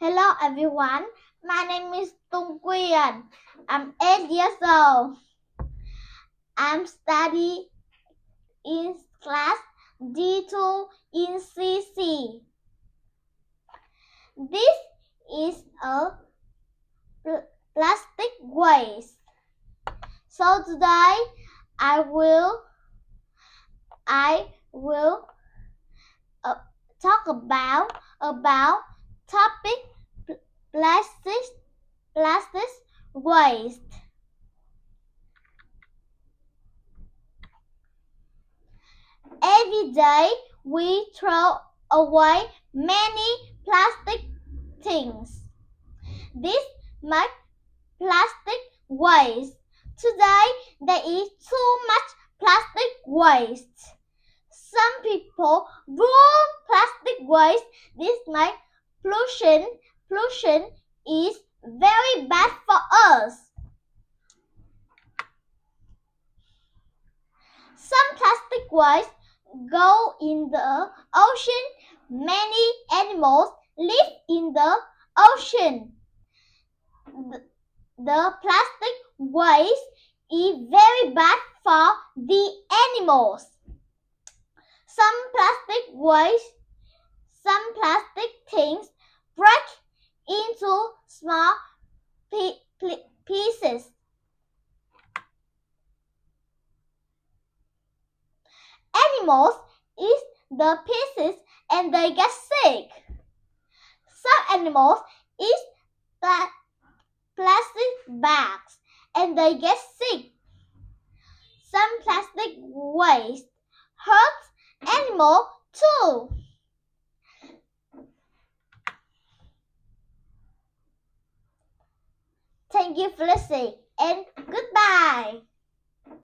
Hello everyone, my name is Tung Quyên. I'm 8 years old. I'm studying in class D2 in CC. This is a plastic waste. So today I will talk about topic plastic waste. Every day we throw away many plastic things. This makes plastic waste. Today there is too much plastic waste. Some people burn plastic waste. This makes pollution. Pollution is very bad for us. Some plastic waste go in the ocean. Many animals live in the ocean. The plastic waste is very bad for the animals. Some plastic things break into small pieces. Animals eat the pieces and they get sick. Some animals eat plastic bags and they get sick. Some plastic waste hurts animals too. Thank you for listening and